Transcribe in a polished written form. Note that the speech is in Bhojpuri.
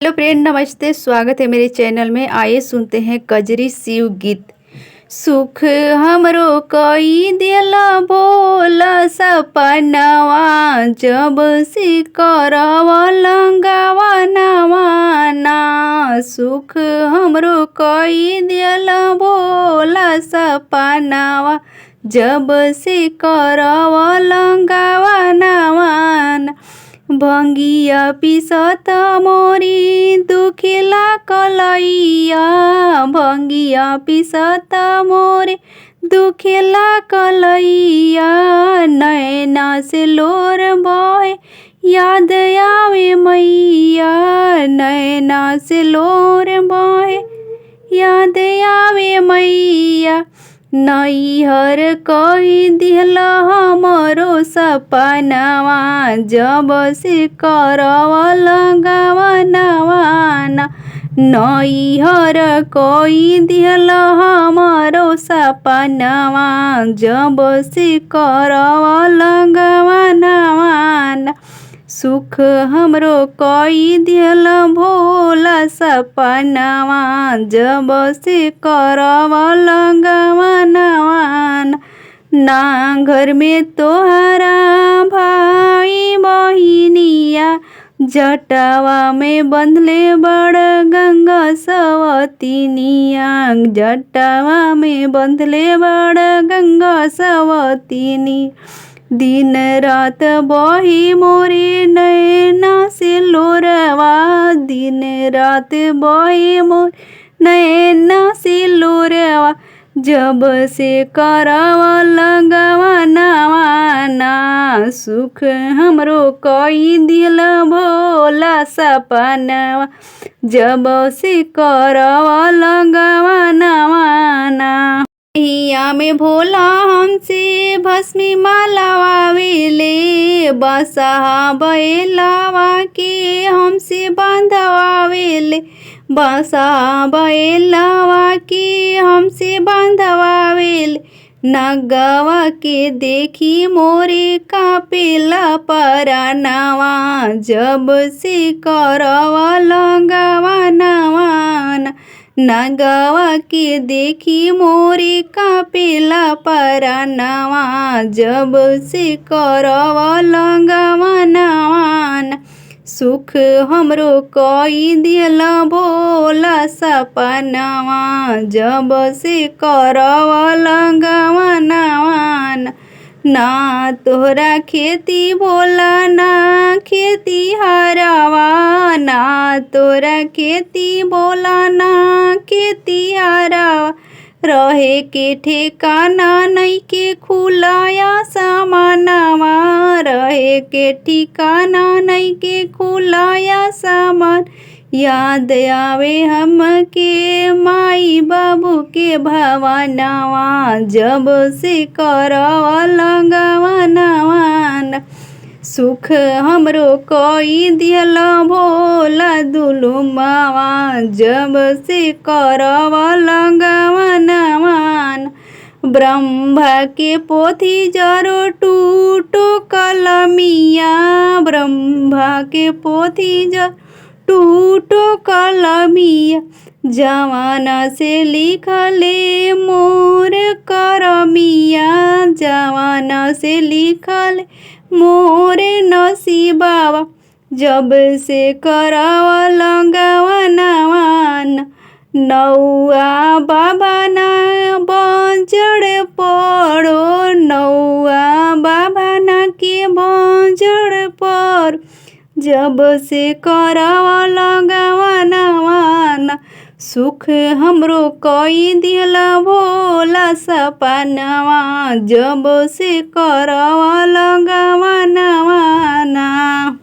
हेलो फ्रेंड, नमस्ते। स्वागत है मेरे चैनल में। आइए सुनते हैं कजरी शिव गीत। सुख हमरो कई दिला भोला सपनावा, जब से करवा लंगावा नवाना। सुख हमरो कई दिला भोला सपनावा, जब से करवा लंगावा नवाना। भंगिया पिसत मोरी दुखिला कलैया, भंगिया पिसत मोरे दुखिला कलैया। नैना से लोर बहे याद आवे मैया, नैना से लोर बहे याद आवे मैया। नैहर कही दिहला हमरो सपनावा, जब से करवा लंगावा नवाना। नैहर कही दिहला हमरो सपनावा, जब से करवा लंगावा नवाना। सुख हमरो कई दिहला भोला सपनावा, जब से करवा लंगावा नवाना। ना घर में तोहरा भाई बहिनिया, जटावा में बंधले बड़ गंगा सवतिनिया, जटावा में बंधले बड़ गंगा सवतिनी। दिन रात बही मोरे नैना से लोरवा, दिन रात बही मोर नैना से लोरवा। जब से करवा लंगावा नवाना। सुख हमरो कई दिला भोला सपनावा, जब से करवा लंगावा नवाना। हिया में भोला हमसे भस्मी मालावावेले, बसहा बैलावा के हमसे बांधवावेले, बसहा बैलावा के हमसे बांधवावेले। नगवा के देखी मोरे कापेला परानावा, जब से करवा लंगावा नवाना। नगवा के देखी मोरे कापेला परानावा, जब से करवा लंगावा नवाना। सुख हमरो कई दिला भोला सपनावा, जब से करवा लंगावा नवाना। ना तोहरा खेती भोला ना खेती हरावा, ना तोरा खेती भोला ना खेती हरावा। रहे के ठिकाना नइखे खुलाया सामानवा, रहे के ठिकाना नइखे खुलाया सामान। याद आवे हमके माई बाबू के भवनवा, जब से करवा लंगावा नवाना। सुख हमरो कई दिहला भोला दुलुमावा, जब से करवा लंगावा नवाना। ब्रह्मा के पोथी जरो टूटो कलमिया, ब्रह्मा के पोथी जरो टूटो कलमिया। जवाना से लिखले मोर करमिया, जवाना से लिखले मोर नसीबावा। जब से करवा लंगावा नवाना। नौआ बाबा ना बजड़ पड़ो, नौआ बाबा ना के बजड़ पड़ो, जब से करवा लंगावा नवाना। सुख हमरो कई दिला भोला सपनावा, जब से करवा लंगावा नवाना।